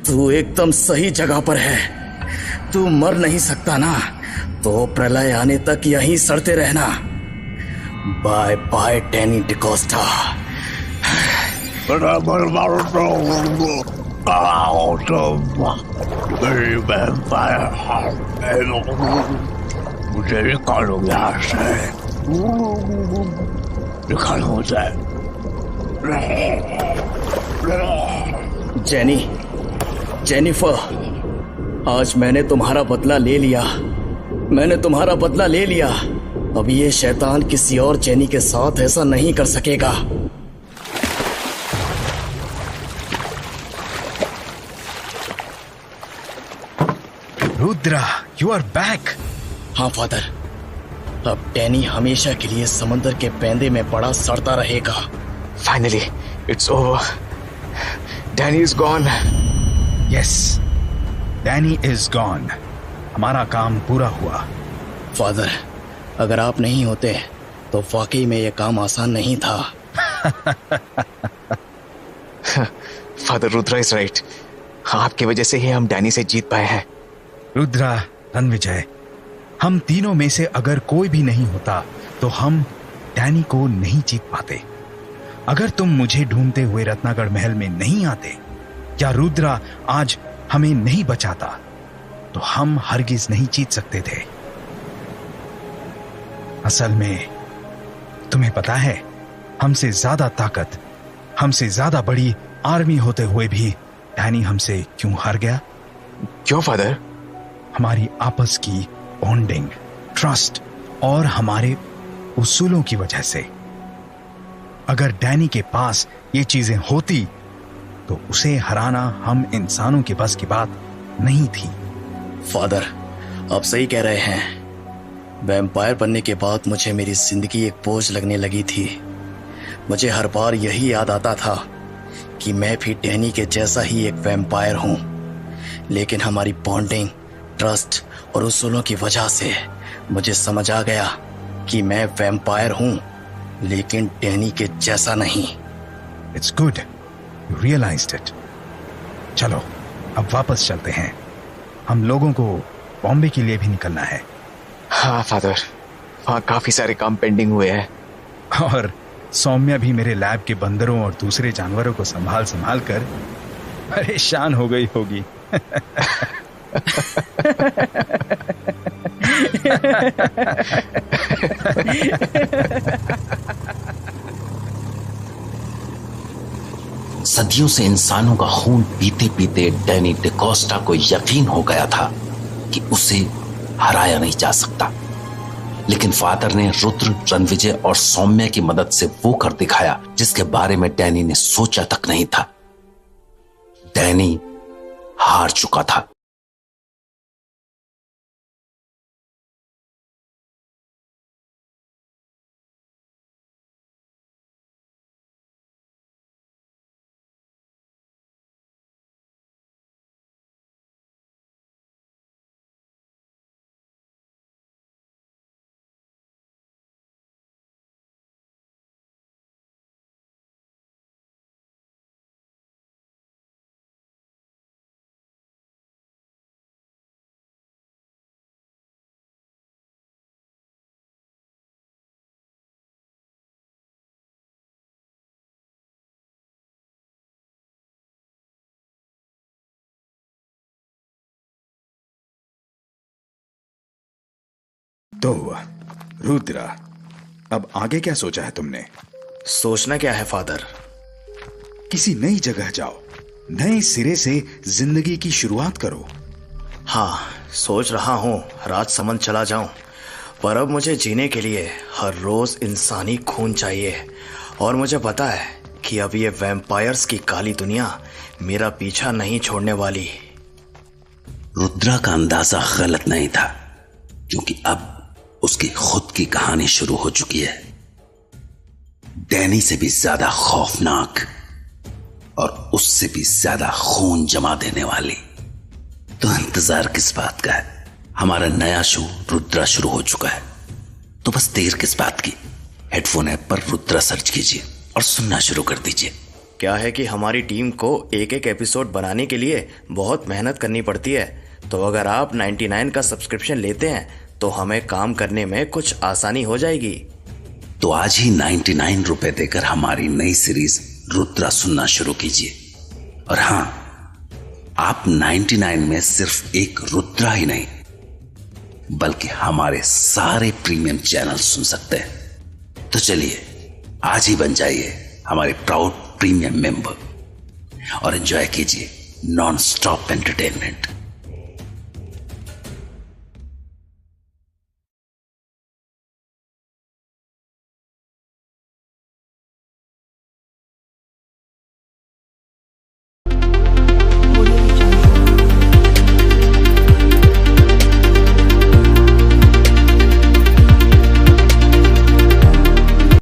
तू एकदम सही जगह पर है। तू मर नहीं सकता ना, तो प्रलय आने तक यहीं सड़ते रहना। Bye bye Danny D'Costa. मुझे निकालो यहाँ से, निकालो मुझे। जेनिफर, आज मैंने तुम्हारा बदला ले लिया। मैंने तुम्हारा बदला ले लिया। अब ये शैतान किसी और जेनी के साथ ऐसा नहीं कर सकेगा। Rudra, you are back. हाँ फादर, अब डैनी हमेशा के लिए समंदर के पैंदे में पड़ा सड़ता रहेगा। Finally it's over. Danny is gone. Yes, Danny is gone. हमारा काम पूरा हुआ। फादर, अगर आप नहीं होते तो वाकई में यह काम आसान नहीं था। Father, Rudra is right. आपकी वजह से ही हम डैनी से जीत पाए हैं। रुद्रा, रणविजय, हम तीनों में से अगर कोई भी नहीं होता तो हम डैनी को नहीं जीत पाते। अगर तुम मुझे ढूंढते हुए रत्नागढ़ महल में नहीं आते, या रुद्रा आज हमें नहीं बचाता, तो हम हरगिज नहीं जीत सकते थे। असल में तुम्हें पता है, हमसे ज्यादा ताकत, हमसे ज्यादा बड़ी आर्मी होते हुए भी डैनी हमसे क्यों हार गया? क्यों फादर? हमारी आपस की बॉन्डिंग, ट्रस्ट और हमारे उसूलों की वजह से। अगर डैनी के पास ये चीजें होती तो उसे हराना हम इंसानों के बस की बात नहीं थी। फादर, आप सही कह रहे हैं। वैम्पायर बनने के बाद मुझे मेरी जिंदगी एक बोझ लगने लगी थी। मुझे हर बार यही याद आता था कि मैं भी डैनी के जैसा ही एक वैम्पायर हूं। लेकिन हमारी बॉन्डिंग, ट्रस्ट और उसूलों की वजह से मुझे समझ आ गया कि मैं वैम्पायर हूं, लेकिन डैनी के जैसा नहीं। It's good you realised it. चलो अब वापस चलते हैं। हम लोगों को बॉम्बे के लिए भी निकलना है। हाँ फादर, वहाँ काफी सारे काम पेंडिंग हुए हैं। और सौम्या भी मेरे लैब के बंदरों और दूसरे जानवरों को संभाल संभाल कर परेशान हो गई होगी। सदियों से इंसानों का खून पीते पीते डैनी डिकोस्टा को यकीन हो गया था कि उसे हराया नहीं जा सकता। लेकिन फादर ने रुद्र, रणविजय और सौम्या की मदद से वो कर दिखाया जिसके बारे में डैनी ने सोचा तक नहीं था। डैनी हार चुका था। तो रुद्रा, अब आगे क्या सोचा है तुमने? सोचना क्या है फादर? किसी नई जगह जाओ, नए सिरे से जिंदगी की शुरुआत करो। हाँ, सोच रहा हूँ राजसमंद चला जाऊं, पर अब मुझे जीने के लिए हर रोज इंसानी खून चाहिए। और मुझे पता है कि अब ये वैम्पायर्स की काली दुनिया मेरा पीछा नहीं छोड़ने वाली। रुद्रा का अंदाजा गलत नहीं था, क्योंकि अब उसकी खुद की कहानी शुरू हो चुकी है। डैनी से भी ज्यादा खौफनाक और उससे भी ज्यादा खून जमा देने वाली। तो इंतजार किस बात का है? हमारा नया शो रुद्रा शुरू हो चुका है, तो बस देर किस बात की? हेडफोन ऐप पर रुद्रा सर्च कीजिए और सुनना शुरू कर दीजिए। क्या है कि हमारी टीम को एक एक एपिसोड बनाने के लिए बहुत मेहनत करनी पड़ती है, तो अगर आप 99 का सब्सक्रिप्शन लेते हैं तो हमें काम करने में कुछ आसानी हो जाएगी। तो आज ही 99 रुपए देकर हमारी नई सीरीज रुद्रा सुनना शुरू कीजिए। और हां, आप 99 में सिर्फ एक रुद्रा ही नहीं, बल्कि हमारे सारे प्रीमियम चैनल सुन सकते हैं। तो चलिए आज ही बन जाइए हमारे प्राउड प्रीमियम मेंबर और एंजॉय कीजिए नॉन स्टॉप एंटरटेनमेंट।